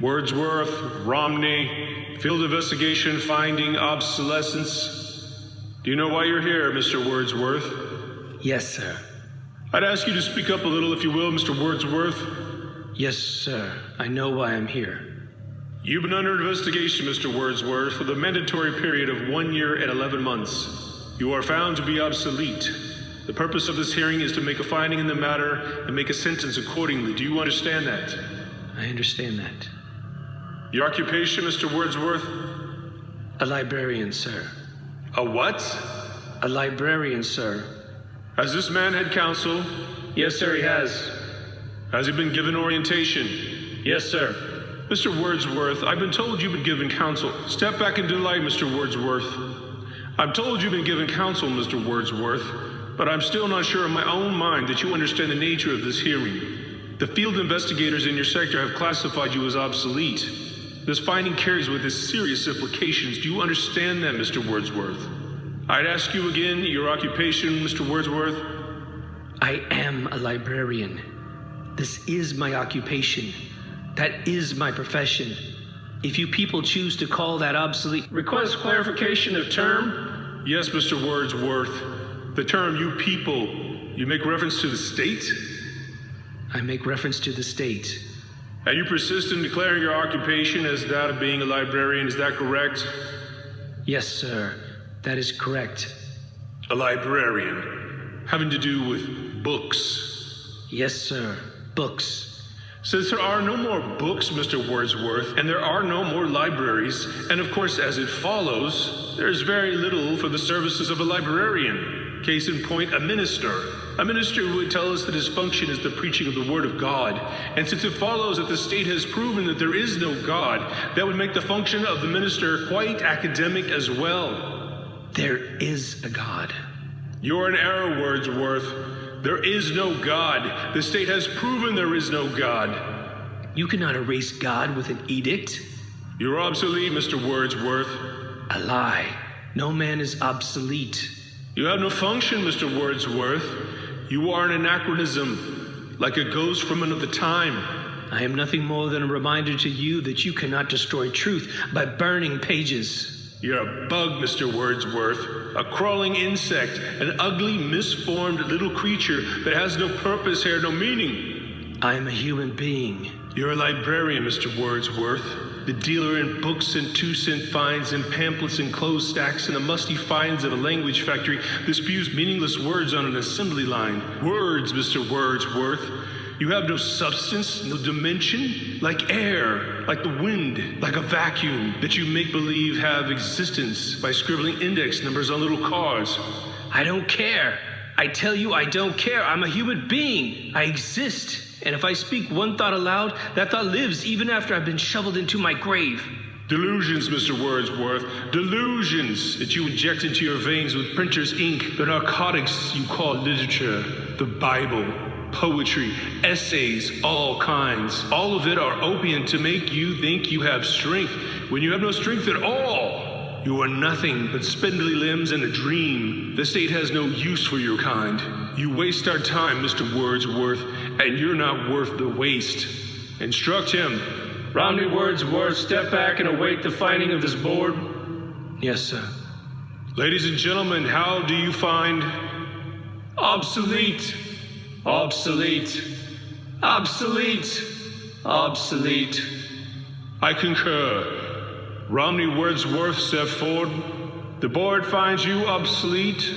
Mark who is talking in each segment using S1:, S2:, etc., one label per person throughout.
S1: Wordsworth, Romney, field investigation finding obsolescence. Do you know why you're here, Mr. Wordsworth?
S2: Yes, sir.
S1: I'd ask you to speak up a little, if you will, Mr. Wordsworth.
S2: Yes, sir. I know why I'm here.
S1: You've been under investigation, Mr. Wordsworth, for the mandatory period of 1 year and 11 months. You are found to be obsolete. The purpose of this hearing is to make a finding in the matter and make a sentence accordingly. Do you understand that?
S2: I understand that.
S1: Your occupation, Mr. Wordsworth?
S2: A librarian, sir.
S1: A what?
S2: A librarian, sir.
S1: Has this man had counsel?
S2: Yes, sir, he has.
S1: Has he been given orientation?
S2: Yes, sir.
S1: Mr. Wordsworth, I've been told you've been given counsel. Step back into the light, Mr. Wordsworth. I'm told you've been given counsel, Mr. Wordsworth, but I'm still not sure in my own mind that you understand the nature of this hearing. The field investigators in your sector have classified you as obsolete. This finding carries with it serious implications. Do you understand that, Mr. Wordsworth? I'd ask you again, your occupation, Mr. Wordsworth?
S2: I am a librarian. This is my occupation. That is my profession. If you people choose to call that obsolete...
S1: Request clarification of term? Yes, Mr. Wordsworth. The term you people, you make reference to the state?
S2: I make reference to the state.
S1: And you persist in declaring your occupation as that of being a librarian, is that correct?
S2: Yes, sir. That is correct.
S1: A librarian, having to do with books.
S2: Yes, sir. Books.
S1: Since there are no more books, Mr. Wordsworth, and there are no more libraries, and of course, as it follows, there's very little for the services of a librarian. Case in point, a minister. A minister who would tell us that his function is the preaching of the Word of God. And since it follows that the state has proven that there is no God, that would make the function of the minister quite academic as well.
S2: There is a God.
S1: You're in error, Wordsworth. There is no God. The state has proven there is no God.
S2: You cannot erase God with an edict.
S1: You're obsolete, Mr. Wordsworth.
S2: A lie. No man is obsolete.
S1: You have no function, Mr. Wordsworth. You are an anachronism, like a ghost from another time.
S2: I am nothing more than a reminder to you that you cannot destroy truth by burning pages.
S1: You're a bug, Mr. Wordsworth, a crawling insect, an ugly, misformed little creature that has no purpose here, no meaning.
S2: I am a human being.
S1: You're a librarian, Mr. Wordsworth, the dealer in books and 2-cent fines and pamphlets and clothes stacks and the musty finds of a language factory that spews meaningless words on an assembly line. Words, Mr. Wordsworth. You have no substance, no dimension, like air, like the wind, like a vacuum that you make believe have existence by scribbling index numbers on little cars.
S2: I don't care. I tell you, I don't care. I'm a human being. I exist. And if I speak one thought aloud, that thought lives even after I've been shoveled into my grave.
S1: Delusions, Mr. Wordsworth. Delusions that you inject into your veins with printer's ink, the narcotics you call literature, the Bible. Poetry, essays, all kinds. All of it are opium to make you think you have strength when you have no strength at all. You are nothing but spindly limbs and a dream. The state has no use for your kind. You waste our time, Mr. Wordsworth, and you're not worth the waste. Instruct him.
S3: Romney Wordsworth, step back and await the finding of this board.
S2: Yes, sir.
S1: Ladies and gentlemen, how do you find
S3: obsolete? Obsolete. Obsolete. Obsolete.
S1: I concur. Romney Wordsworth, step forward. The board finds you obsolete.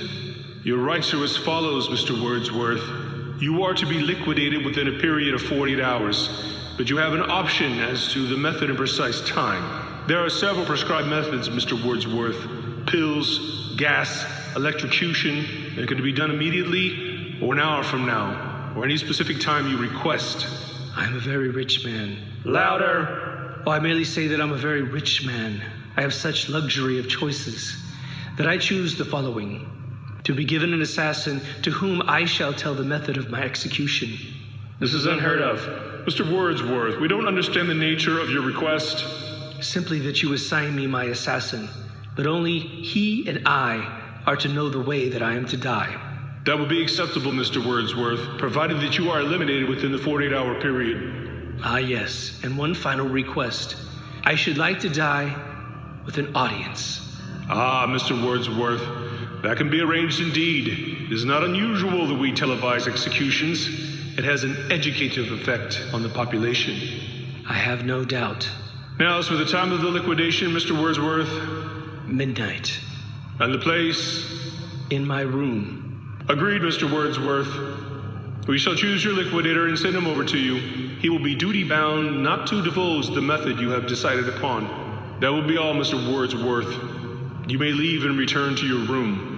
S1: Your rights are as follows, Mr. Wordsworth. You are to be liquidated within a period of 48 hours, but you have an option as to the method and precise time. There are several prescribed methods, Mr. Wordsworth. Pills, gas, electrocution. It can be done immediately or an hour from now, or any specific time you request.
S2: I am a very rich man.
S3: Louder.
S2: Oh, I merely say that I'm a very rich man. I have such luxury of choices that I choose the following: to be given an assassin to whom I shall tell the method of my execution.
S3: This is unheard of.
S1: Mr. Wordsworth, we don't understand the nature of your request.
S2: Simply that you assign me my assassin, but only he and I are to know the way that I am to die.
S1: That would be acceptable, Mr. Wordsworth, provided that you are eliminated within the 48-hour period.
S2: Ah, yes, and one final request. I should like to die with an audience.
S1: Ah, Mr. Wordsworth, that can be arranged indeed. It is not unusual that we televise executions. It has an educative effect on the population.
S2: I have no doubt.
S1: Now, as for the time of the liquidation, Mr. Wordsworth,
S2: Midnight.
S1: and the place,
S2: In my room.
S1: agreed, Mr. Wordsworth. We shall choose your liquidator and send him over to you. He will be duty-bound not to divulge the method you have decided upon. That will be all, Mr. Wordsworth. You may leave and return to your room.